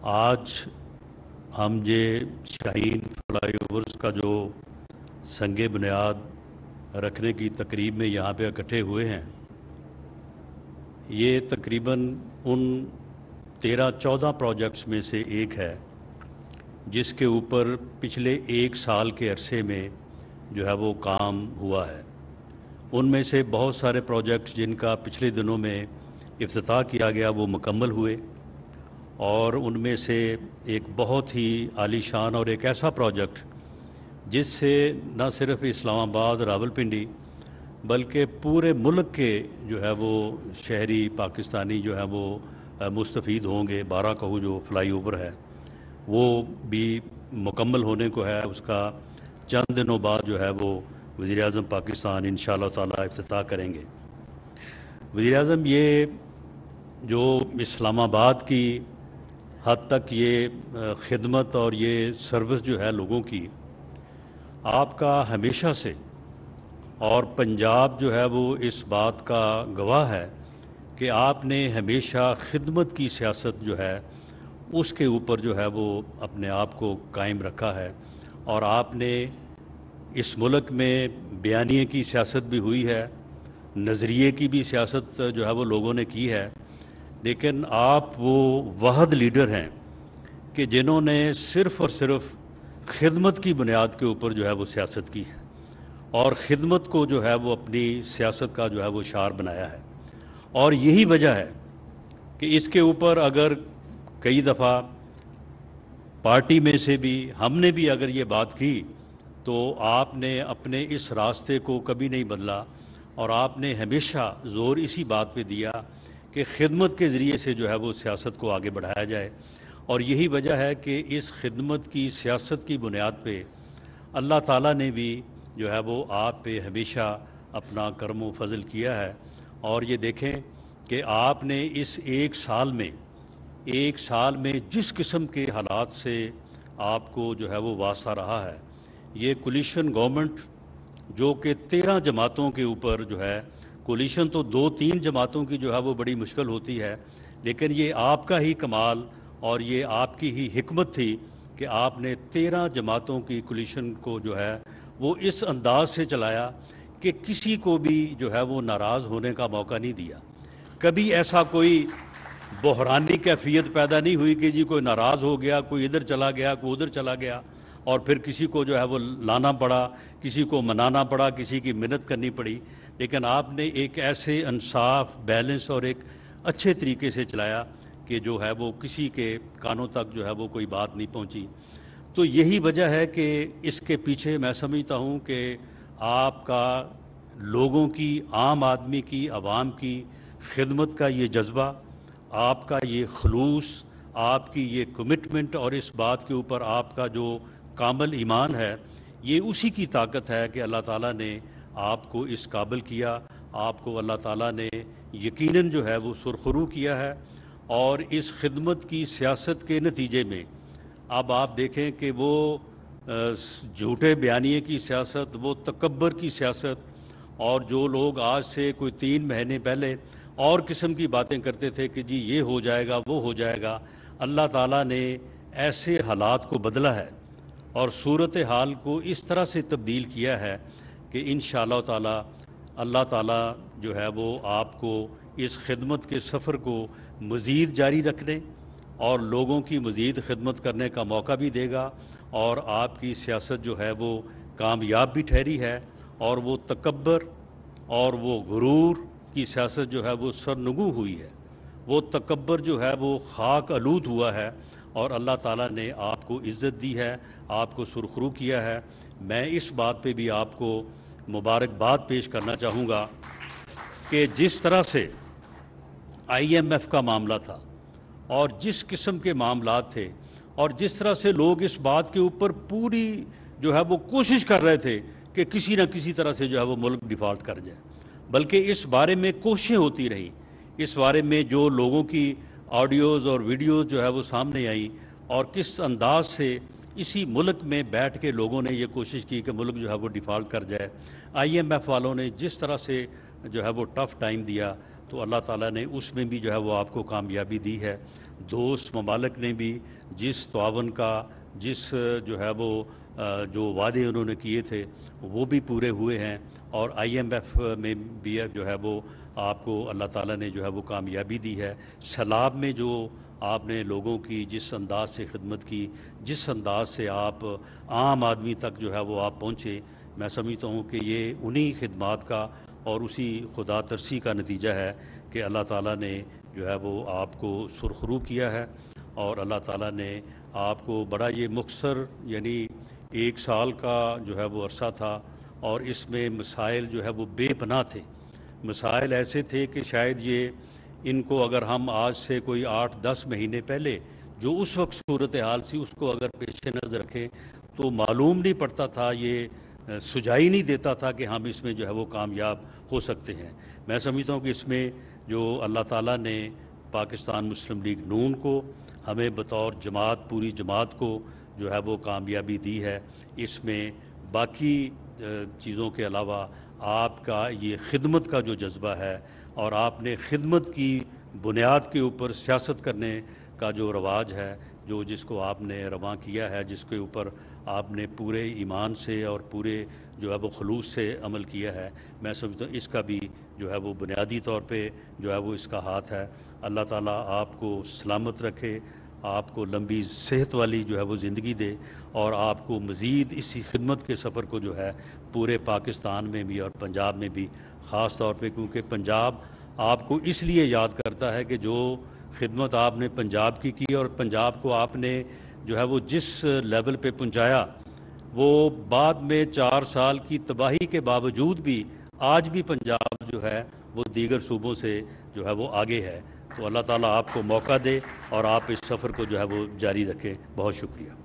آج ہم یہ شاہین فلائی اوورز کا جو سنگ بنیاد رکھنے کی تقریب میں یہاں پہ اکٹھے ہوئے ہیں، یہ تقریباً ان 13-14 پروجیکٹس میں سے ایک ہے جس کے اوپر پچھلے 1 سال کے عرصے میں جو ہے وہ کام ہوا ہے۔ ان میں سے بہت سارے پروجیکٹس جن کا پچھلے دنوں میں افتتاح کیا گیا وہ مکمل ہوئے، اور ان میں سے ایک بہت ہی عالی شان اور ایک ایسا پروجیکٹ جس سے نہ صرف اسلام آباد راولپنڈی بلکہ پورے ملک کے جو ہے وہ شہری پاکستانی جو ہے وہ مستفید ہوں گے، 12 کہو جو فلائی اوور ہے وہ بھی مکمل ہونے کو ہے۔ اس کا چند دنوں بعد جو ہے وہ وزیر اعظم پاکستان انشاءاللہ تعالی افتتاح کریں گے۔ وزیر اعظم یہ جو اسلام آباد کی حد تک یہ خدمت اور یہ سروس جو ہے لوگوں کی، آپ کا ہمیشہ سے، اور پنجاب جو ہے وہ اس بات کا گواہ ہے کہ آپ نے ہمیشہ خدمت کی سیاست جو ہے اس کے اوپر جو ہے وہ اپنے آپ کو قائم رکھا ہے، اور آپ نے اس ملک میں بیانیے کی سیاست بھی ہوئی ہے، نظریے کی بھی سیاست جو ہے وہ لوگوں نے کی ہے، لیکن آپ وہ واحد لیڈر ہیں کہ جنہوں نے صرف اور صرف خدمت کی بنیاد کے اوپر جو ہے وہ سیاست کی ہے، اور خدمت کو جو ہے وہ اپنی سیاست کا جو ہے وہ شعار بنایا ہے۔ اور یہی وجہ ہے کہ اس کے اوپر اگر کئی دفعہ پارٹی میں سے بھی ہم نے بھی اگر یہ بات کی تو آپ نے اپنے اس راستے کو کبھی نہیں بدلا، اور آپ نے ہمیشہ زور اسی بات پہ دیا کہ خدمت کے ذریعے سے جو ہے وہ سیاست کو آگے بڑھایا جائے۔ اور یہی وجہ ہے کہ اس خدمت کی سیاست کی بنیاد پہ اللہ تعالیٰ نے بھی جو ہے وہ آپ پہ ہمیشہ اپنا کرم و فضل کیا ہے۔ اور یہ دیکھیں کہ آپ نے اس 1 سال میں جس قسم کے حالات سے آپ کو جو ہے وہ واسطہ رہا ہے، یہ کولیشن گورنمنٹ جو کہ 13 جماعتوں کے اوپر جو ہے، کولیشن تو 2-3 جماعتوں کی جو ہے وہ بڑی مشکل ہوتی ہے، لیکن یہ آپ کا ہی کمال اور یہ آپ کی ہی حکمت تھی کہ آپ نے 13 جماعتوں کی کولیشن کو جو ہے وہ اس انداز سے چلایا کہ کسی کو بھی جو ہے وہ ناراض ہونے کا موقع نہیں دیا۔ کبھی ایسا کوئی بحرانی کیفیت پیدا نہیں ہوئی کہ جی کوئی ناراض ہو گیا، کوئی ادھر چلا گیا، کوئی ادھر چلا گیا، اور پھر کسی کو جو ہے وہ لانا پڑا، کسی کو منانا پڑا، کسی کی منت کرنی پڑی۔ لیکن آپ نے ایک ایسے انصاف، بیلنس اور ایک اچھے طریقے سے چلایا کہ جو ہے وہ کسی کے کانوں تک جو ہے وہ کوئی بات نہیں پہنچی۔ تو یہی وجہ ہے کہ اس کے پیچھے میں سمجھتا ہوں کہ آپ کا لوگوں کی، عام آدمی کی، عوام کی خدمت کا یہ جذبہ، آپ کا یہ خلوص، آپ کی یہ کمٹمنٹ، اور اس بات کے اوپر آپ کا جو کامل ایمان ہے، یہ اسی کی طاقت ہے کہ اللہ تعالیٰ نے آپ کو اس قابل کیا، آپ کو اللہ تعالیٰ نے یقیناً جو ہے وہ سرخرو کیا ہے۔ اور اس خدمت کی سیاست کے نتیجے میں اب آپ دیکھیں کہ وہ جھوٹے بیانیے کی سیاست، وہ تکبر کی سیاست، اور جو لوگ آج سے کوئی 3 مہینے پہلے اور قسم کی باتیں کرتے تھے کہ جی یہ ہو جائے گا، وہ ہو جائے گا، اللہ تعالیٰ نے ایسے حالات کو بدلا ہے اور صورتحال کو اس طرح سے تبدیل کیا ہے کہ انشاءاللہ تعالی اللہ تعالیٰ جو ہے وہ آپ کو اس خدمت کے سفر کو مزید جاری رکھنے اور لوگوں کی مزید خدمت کرنے کا موقع بھی دے گا، اور آپ کی سیاست جو ہے وہ کامیاب بھی ٹھہری ہے، اور وہ تکبر اور وہ غرور کی سیاست جو ہے وہ سرنگوں ہوئی ہے، وہ تکبر جو ہے وہ خاک آلود ہوا ہے، اور اللہ تعالیٰ نے آپ کو عزت دی ہے، آپ کو سرخرو کیا ہے۔ میں اس بات پہ بھی آپ کو مبارکباد پیش کرنا چاہوں گا کہ جس طرح سے IMF کا معاملہ تھا، اور جس قسم کے معاملات تھے، اور جس طرح سے لوگ اس بات کے اوپر پوری جو ہے وہ کوشش کر رہے تھے کہ کسی نہ کسی طرح سے جو ہے وہ ملک ڈیفالٹ کر جائے، بلکہ اس بارے میں کوششیں ہوتی رہیں، اس بارے میں جو لوگوں کی آڈیوز اور ویڈیوز جو ہے وہ سامنے آئیں، اور کس انداز سے اسی ملک میں بیٹھ کے لوگوں نے یہ کوشش کی کہ ملک جو ہے وہ ڈیفالٹ کر جائے۔ IMF والوں نے جس طرح سے جو ہے وہ ٹف ٹائم دیا، تو اللہ تعالیٰ نے اس میں بھی جو ہے وہ آپ کو کامیابی دی ہے۔ دوست ممالک نے بھی جس تعاون کا جس جو ہے وہ جو وعدے انہوں نے کیے تھے وہ بھی پورے ہوئے ہیں، اور IMF میں بھی جو ہے وہ آپ کو اللہ تعالیٰ نے جو ہے وہ کامیابی دی ہے۔ سیلاب میں جو آپ نے لوگوں کی جس انداز سے خدمت کی، جس انداز سے آپ عام آدمی تک جو ہے وہ آپ پہنچے، میں سمجھتا ہوں کہ یہ انہی خدمات کا اور اسی خدا ترسی کا نتیجہ ہے کہ اللہ تعالیٰ نے جو ہے وہ آپ کو سرخرو کیا ہے، اور اللہ تعالیٰ نے آپ کو بڑا یہ مختصر یعنی 1 سال کا جو ہے وہ عرصہ تھا، اور اس میں مسائل جو ہے وہ بے پناہ تھے۔ مسائل ایسے تھے کہ شاید یہ ان کو اگر ہم آج سے کوئی 8-10 مہینے پہلے جو اس وقت صورتحال سی اس کو اگر پیش نظر رکھیں تو معلوم نہیں پڑتا تھا، یہ سجائی نہیں دیتا تھا کہ ہم اس میں جو ہے وہ کامیاب ہو سکتے ہیں۔ میں سمجھتا ہوں کہ اس میں جو اللہ تعالیٰ نے پاکستان مسلم لیگ نون کو، ہمیں بطور جماعت پوری جماعت کو جو ہے وہ کامیابی دی ہے، اس میں باقی چیزوں کے علاوہ آپ کا یہ خدمت کا جو جذبہ ہے، اور آپ نے خدمت کی بنیاد کے اوپر سیاست کرنے کا جو رواج ہے، جس کو آپ نے رواں کیا ہے، جس کے اوپر آپ نے پورے ایمان سے اور پورے جو ہے وہ خلوص سے عمل کیا ہے، میں سمجھتا ہوں اس کا بھی جو ہے وہ بنیادی طور پہ جو ہے وہ اس کا ہاتھ ہے۔ اللہ تعالیٰ آپ کو سلامت رکھے، آپ کو لمبی صحت والی جو ہے وہ زندگی دے، اور آپ کو مزید اسی خدمت کے سفر کو جو ہے پورے پاکستان میں بھی اور پنجاب میں بھی، خاص طور پہ کیونکہ پنجاب آپ کو اس لیے یاد کرتا ہے کہ جو خدمت آپ نے پنجاب کی اور پنجاب کو آپ نے جو ہے وہ جس لیول پہ پہنچایا، وہ بعد میں 4 سال کی تباہی کے باوجود بھی آج بھی پنجاب جو ہے وہ دیگر صوبوں سے جو ہے وہ آگے ہے۔ تو اللہ تعالیٰ آپ کو موقع دے اور آپ اس سفر کو جو ہے وہ جاری رکھیں۔ بہت شکریہ۔